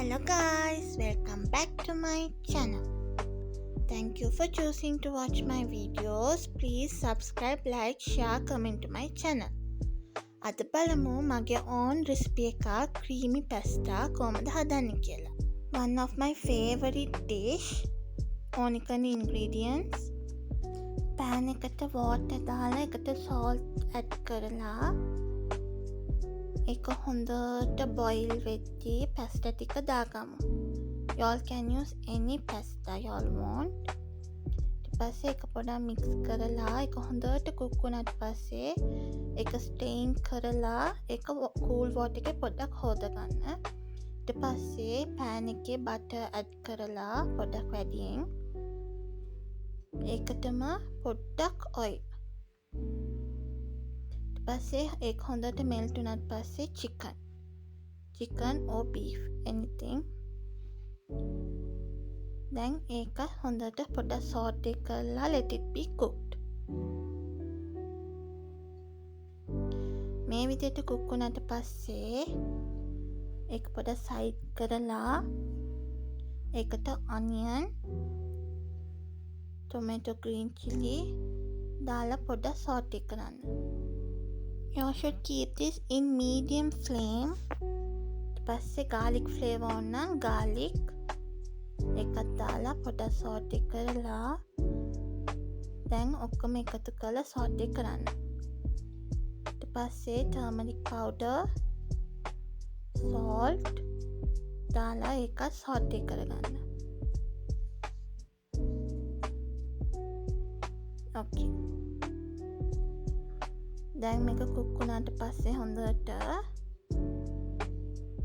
Hello guys, welcome back to my channel. Thank you for choosing to watch my videos. Please subscribe, like, share, comment to my channel. අද බලමු මගේ own recipe එකක් creamy pasta කොහොමද හදන්නේ කියලා. One of my favorite dish. ඕනි කරන ingredients. pan එකට water දාලා එකට salt add කරලා එක හොඳට boil වෙද්දී pasta ටික දාගමු. Y'all can use any pasta y'all want. ඊට පස්සේ එක පොඩක් mix කරලා එක හොඳට cook වුණාට පස්සේ එක strain කරලා එක cool water එකේ පොඩ්ඩක් හොදගන්න. ඊට පස්සේ pan එකේ butter add කරලා පොඩක් වැඩියෙන් ඒකටම පොඩ්ඩක් oil පස්සේ ඒක හොඳට මෙල්ට් වුණාට පස්සේ chicken or beef anything දැන් ඒක හොඳට පොඩ්ඩක් saute කරලා let it be cooked මේ විදිහට cook වුණාට පස්සේ ඒක පොඩ්ඩක් side කරලා ඒකට onion tomato green chili දාලා පොඩ්ඩක් saute කරන්න You should keep this in medium flame. පස්සේ garlic flavor ඕන නම් garlic එකත් දාලා පොඩක් saute කරලා දැන් ඔක්කොම එකතු කරලා saute කරන්න. ඊට පස්සේ turmeric powder, salt දාලා ඒක saute කරගන්න. Okay. දැන් මේක cook වුණාට පස්සේ හොඳට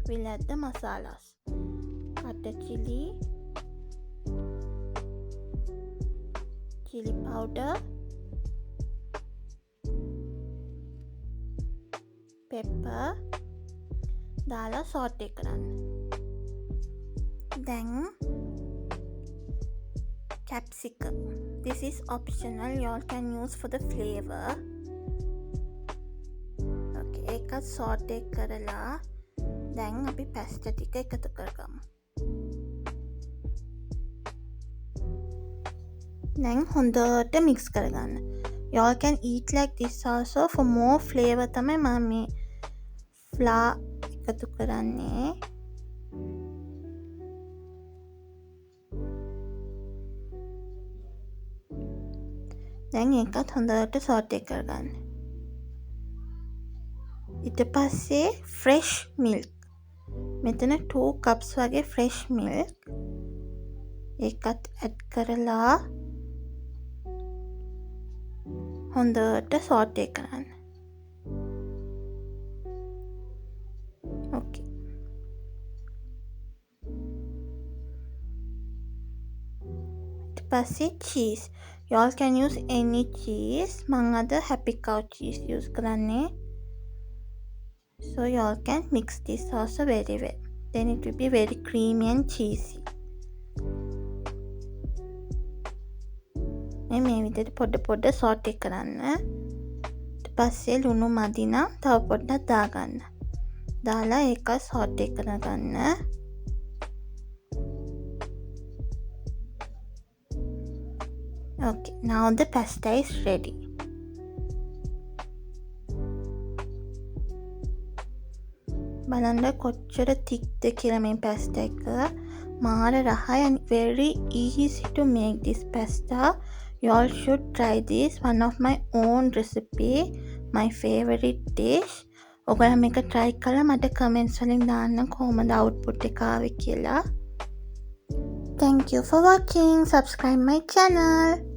we'll add the masalas. Butter chili, chili powder, pepper දාලා saute කරන්න. දැන් capsicum. This is optional. Y'all can use for the flavor. ඒකත් saute කරලා දැන් අපි pasta ටික එකතු කරගමු. දැන් හොඳට mix කරගන්න. Y'all can eat like this also for more flavor තමයි මම මේ flour එකතු කරන්නේ. දැන් ඒකත් හොඳට saute කරගන්න. ඊට පස්සේ fresh milk මෙතන 2 cups වගේ fresh milk ඒකත් add කරලා හොඳට saute කරන්න. Okay. ඊට පස්සේ cheese. Y'all can use any cheese. මම අද happy cow cheese use කරන්නේ. So y'all can mix this also very well. Then it will be very creamy and cheesy. මේ විදිහට පොඩ saute කරන්න. ඊට පස්සේ ලුණු මදි නම් තව පොඩ්ඩක් දාගන්න. දාලා ඒක saute කරගන්න. Okay, now the pasta is ready. බලන්න කොච්චර thickද කියලා මේ pasta එක. මාර රහයි and very easy to make this pasta. Y'all should try this. One of my own recipe. My favorite dish. ඔයගොල්ලෝ මේක try කරලා මට comments වලින් දාන්න කොහොමද output එක ආවේ කියලා. Thank you for watching. Subscribe my channel.